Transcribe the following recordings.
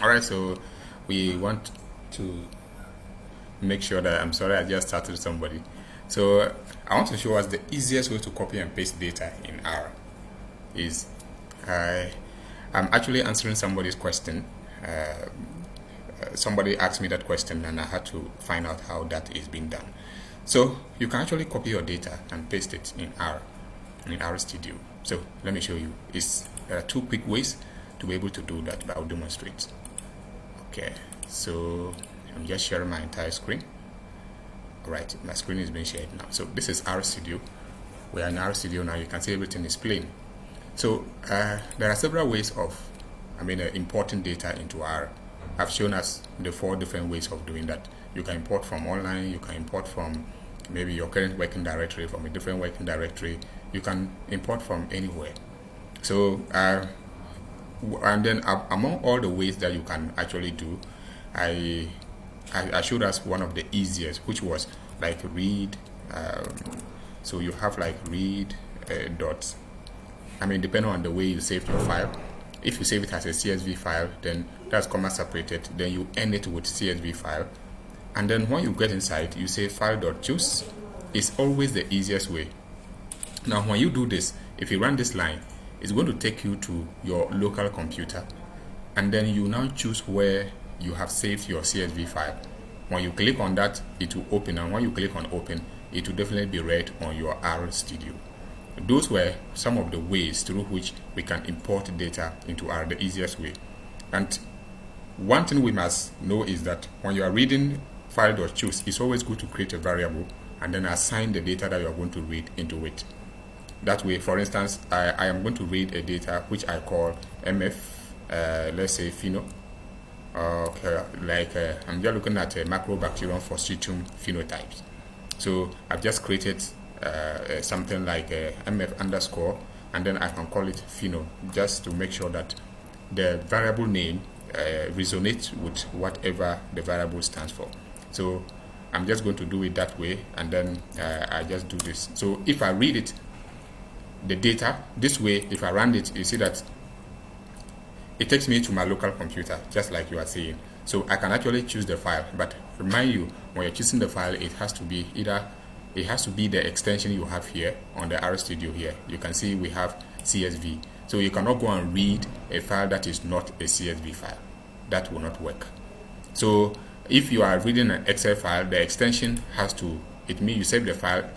Alright, so we want to make sure that, I'm sorry I just started somebody. So I want to show us the easiest way to copy and paste data in R is I'm actually answering somebody's question. Somebody asked me that question and I had to find out how that is being done. So you can actually copy your data and paste it in R Studio. So let me show you. There are two quick ways to be able to do that, but I'll demonstrate. Okay, so I'm just sharing my entire screen. Alright, my screen is being shared now. So this is R Studio. We are in R Studio now. You can see everything is plain. So there are several ways of importing data into R. I've shown us the 4 different ways of doing that. You can import from online, you can import from maybe your current working directory, from a different working directory. You can import from anywhere. So and then among all the ways that you can actually do, I showed us one of the easiest, which was like read. So you have like read dots. Depending on the way you saved your file. If you save it as a CSV file, then that's comma separated. Then you end it with CSV file. And then when you get inside, you say file.choose. It's always the easiest way. Now, when you do this, if you run this line, it's going to take you to your local computer. And then you now choose where you have saved your CSV file. When you click on that, it will open. And when you click on open, it will definitely be read on your R Studio. Those were some of the ways through which we can import data into R, the easiest way. And one thing we must know is that when you are reading file.choose, it's always good to create a variable and then assign the data that you are going to read into it. That way, for instance, I am going to read a data which I call MF, let's say Pheno. I'm just looking at a Macrobacterium fortuitum phenotypes. So I've just created something like MF underscore, and then I can call it Pheno, just to make sure that the variable name resonates with whatever the variable stands for. So I'm just going to do it that way, and then I just do this. So if I read it, the data this way, if I run it, you see that it takes me to my local computer, just like you are saying. So I can actually choose the file, but remind you, when you're choosing the file, it has to be the extension you have here on the R Studio here. You can see we have CSV. So you cannot go and read a file that is not a CSV file. That will not work. So if you are reading an Excel file, the extension has to, it means you save the file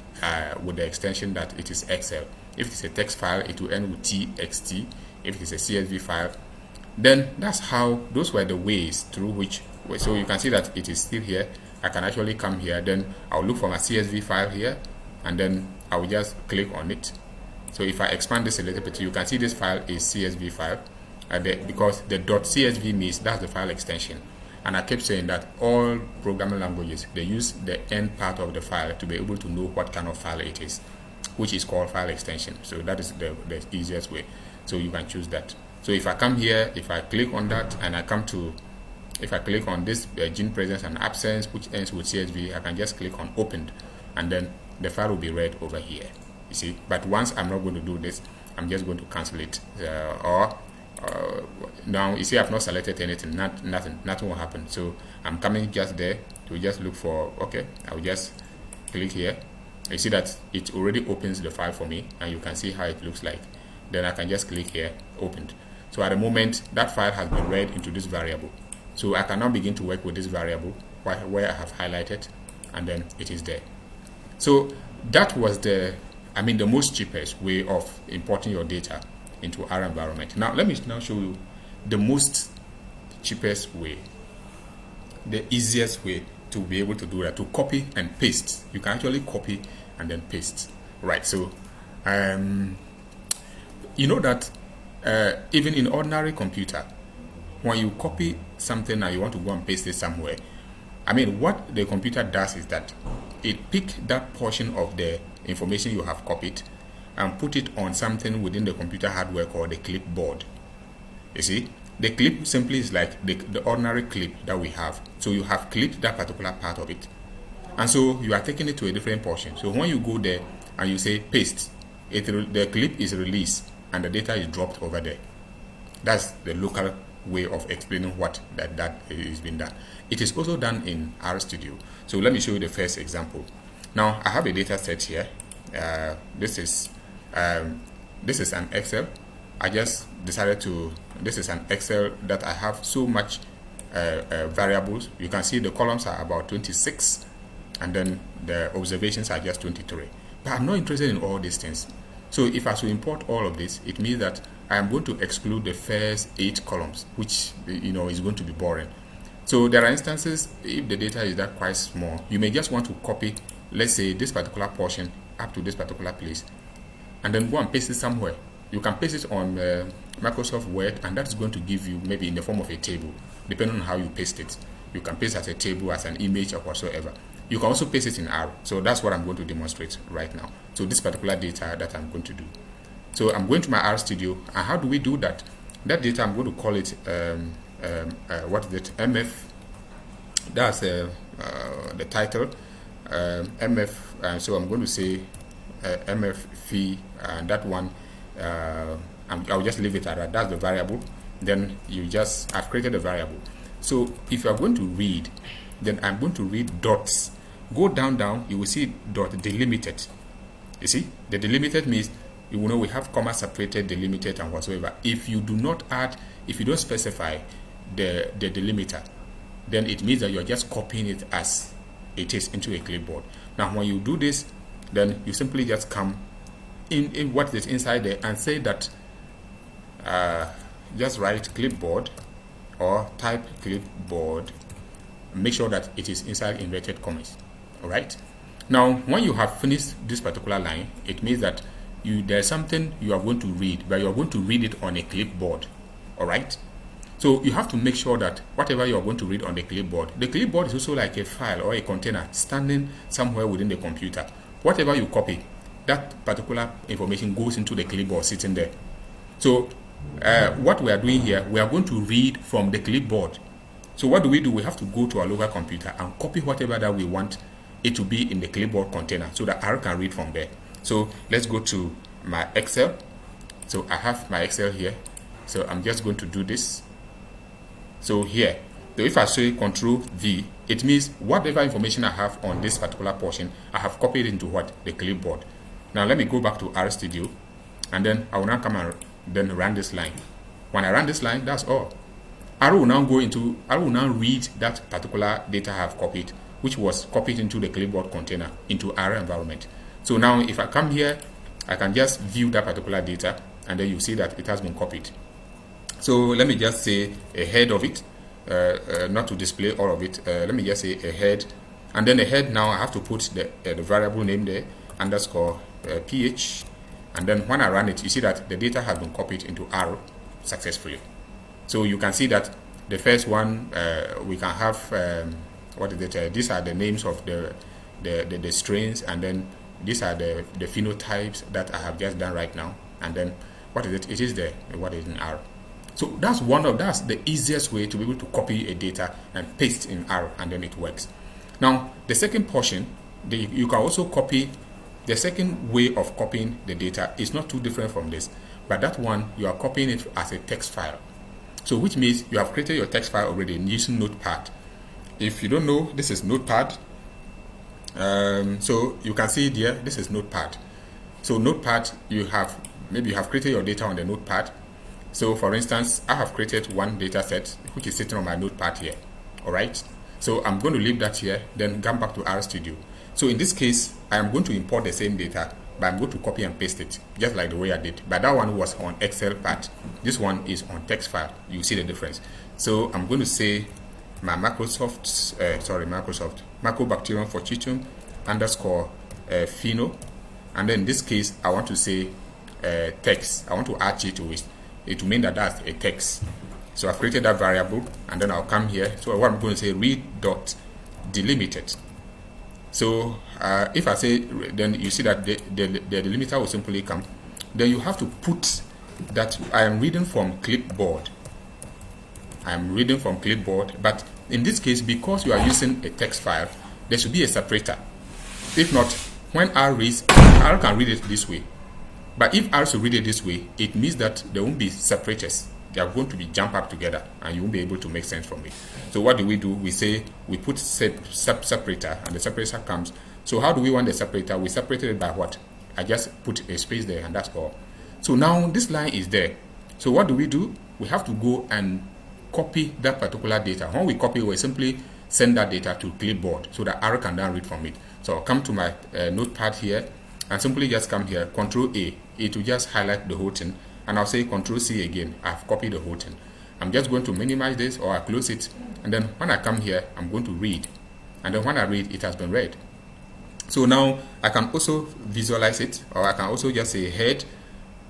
with the extension that it is Excel. If it's a text file, it will end with TXT. If it's a CSV file, then that's how, those were the ways through which, so you can see that it is still here. I can actually come here, then I'll look for my CSV file here, and then I'll just click on it. So if I expand this a little bit, you can see this file is CSV file, because the .csv means that's the file extension. And I kept saying that all programming languages, they use the end part of the file to be able to know what kind of file it is, which is called file extension. So that is the easiest way. So you can choose that. So if I come here, if I click on that, and if I click on this gene presence and absence, which ends with CSV, I can just click on opened, and then the file will be read over here. You see, but once I'm not going to do this, I'm just going to cancel it. Now you see I've not selected anything, nothing will happen. So I'm coming just there to just look for, okay, I'll just click here. You see that it already opens the file for me, and you can see how it looks like. Then I can just click here, opened. So at the moment, that file has been read into this variable. So I can now begin to work with this variable where I have highlighted, and then it is there. So that was the most cheapest way of importing your data into our environment. Now let me now show you the most cheapest way, the easiest way to be able to do that, to copy and paste. You can actually copy and then paste. Right, so you know that even in ordinary computer, when you copy something and you want to go and paste it somewhere, what the computer does is that it picks that portion of the information you have copied and put it on something within the computer hardware called the clipboard. You see, the clip simply is like the ordinary clip that we have. So you have clipped that particular part of it, and so you are taking it to a different portion. So when you go there and you say paste, the clip is released and the data is dropped over there. That's the local way of explaining what that is being done. It is also done in RStudio. So let me show you the first example. Now I have a data set here. This is an Excel. I just decided to, this is an Excel that I have so much variables. You can see the columns are about 26 and then the observations are just 23. But I'm not interested in all these things. So if I should import all of this, it means that I am going to exclude the first 8 columns, which is going to be boring. So there are instances, if the data is that quite small, you may just want to copy, let's say, this particular portion up to this particular place, and then go and paste it somewhere. You can paste it on Microsoft Word, and that's going to give you maybe in the form of a table, depending on how you paste it. You can paste as a table, as an image, or whatsoever. You can also paste it in R. So that's what I'm going to demonstrate right now. So this particular data that I'm going to do. So I'm going to my RStudio, and how do we do that? That data, I'm going to call it what is it? MF. That's the title. MF. So I'm going to say MF fee, and that one. I'll just leave it at that. That's the variable. Then I've created a variable. So if you're going to read, then I'm going to read dots. Go down, you will see dot delimited. You see, the delimited means, we have comma separated, delimited, and whatsoever. If you do not add, if you don't specify the delimiter, then it means that you're just copying it as it is into a clipboard. Now, when you do this, then you simply just come in what is inside there and say that just write clipboard or type clipboard. Make sure that it is inside inverted commas. All right. Now, when you have finished this particular line, it means that there's something you are going to read, but you are going to read it on a clipboard. All right. So you have to make sure that whatever you are going to read on the clipboard is also like a file or a container standing somewhere within the computer. Whatever you copy, that particular information goes into the clipboard sitting there. So what we are doing here, we are going to read from the clipboard. So what do? We have to go to our local computer and copy whatever that we want it to be in the clipboard container so that R can read from there. So let's go to my Excel. So I have my Excel here. So I'm just going to do this. So here, so if I say Control V, it means whatever information I have on this particular portion, I have copied into what? The clipboard. Now let me go back to RStudio, and then I will now come and then run this line. When I run this line, that's all. I will now read that particular data I have copied, which was copied into the clipboard container into R environment. So now if I come here, I can just view that particular data, and then you see that it has been copied. So let me just say a head of it, not to display all of it. Let me just say a head, and then the head, now I have to put the variable name there, underscore ph, and then when I run it, you see that the data has been copied into R successfully. So you can see that the first one, we can have what is it? These are the names of the strains, and then these are the phenotypes that I have just done right now. And then what is it? It is what is in R. So that's the easiest way to be able to copy a data and paste in R, and then it works. Now the second portion, you can also copy. The second way of copying the data is not too different from this, but that one you are copying it as a text file. So which means you have created your text file already using Notepad. If you don't know, this is Notepad. So you can see there, this is Notepad. So Notepad, you have created your data on the Notepad. So for instance, I have created one data set which is sitting on my Notepad here. All right. So I'm going to leave that here, then come back to RStudio. So in this case, I am going to import the same data, but I'm going to copy and paste it just like the way I did. But that one was on Excel part. This one is on text file. You see the difference. So I'm going to say my Mycobacterium fortuitum underscore pheno, and then in this case I want to say text. I want to add G to it. It will mean that that's a text. So I've created that variable, and then I'll come here. So what I'm going to say, read dot delimited. So if I say, then you see that the delimiter will simply come. Then you have to put that I am reading from clipboard. I am reading from clipboard, but in this case, because you are using a text file, there should be a separator. If not, when R reads, R can read it this way. But if R should read it this way, it means that there won't be separators. they are going to be jump up together and you won't be able to make sense from it. So what do? We say we put separator, and the separator comes. So how do we want the separator? We separated it by what? I just put a space there, and that's all. So now this line is there. So what do? We have to go and copy that particular data. When we copy, we simply send that data to clipboard so that R can then read from it. So I'll come to my notepad here and simply just come here, Control A. It will just highlight the whole thing, and I'll say Control C again. I've copied the whole thing. I'm just going to minimize this, or I close it, and then when I come here, I'm going to read, and then when I read, it has been read. So now I can also visualize it, or I can also just say head,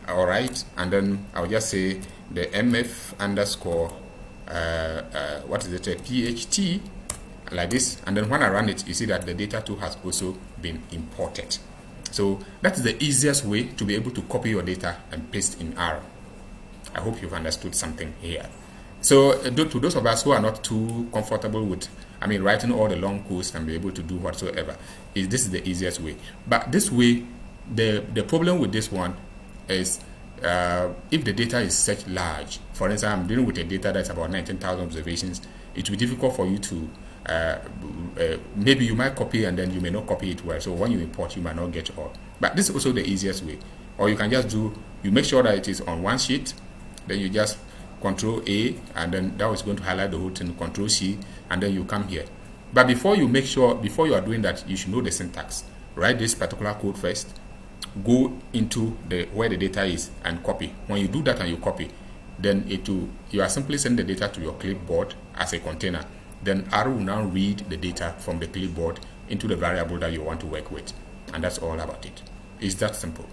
all right, and then I'll just say the MF underscore what is it, a PHT, like this, and then when I run it, you see that the data too has also been imported. So that is the easiest way to be able to copy your data and paste in R. I hope you've understood something here. So to those of us who are not too comfortable with, writing all the long codes and be able to do whatsoever, this is the easiest way. But this way, the problem with this one is if the data is such large. For instance, I'm dealing with a data that's about 19,000 observations. It will be difficult for you to maybe you might copy and then you may not copy it well, so when you import you might not get all. But this is also the easiest way. Or you can just do, you make sure that it is on one sheet, then you just Control A, and then that is going to highlight the whole thing, Control C, and then you come here. But before you are doing that, you should know the syntax. Write this particular code first, go into where the data is and copy. When you do that and you copy, then you are simply sending the data to your clipboard as a container. Then R will now read the data from the clipboard into the variable that you want to work with. And that's all about it. It's that simple.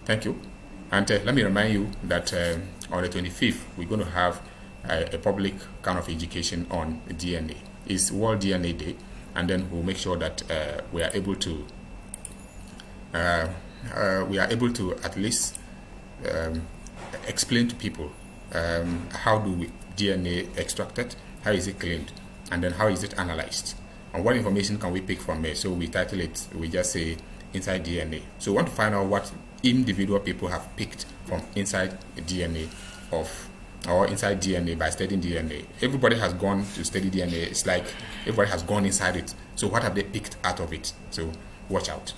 Thank you. And let me remind you that on the 25th, we're going to have a public kind of education on DNA. It's World DNA Day. And then we'll make sure that we are able to at least explain to people how do we DNA extracted, how is it cleaned, and then how is it analyzed, and what information can we pick from it. So we title it, we just say inside DNA. So we want to find out what individual people have picked from inside DNA or inside DNA by studying DNA. Everybody has gone to study DNA. It's like everybody has gone inside it. So what have they picked out of it? So watch out.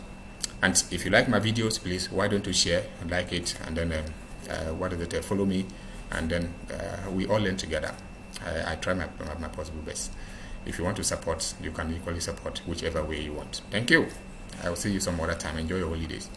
And if you like my videos, please, why don't you share and like it, and then follow me, and then we all learn together. I try my possible best. If you want to support, you can equally support whichever way you want. Thank you. I will see you some other time. Enjoy your holidays.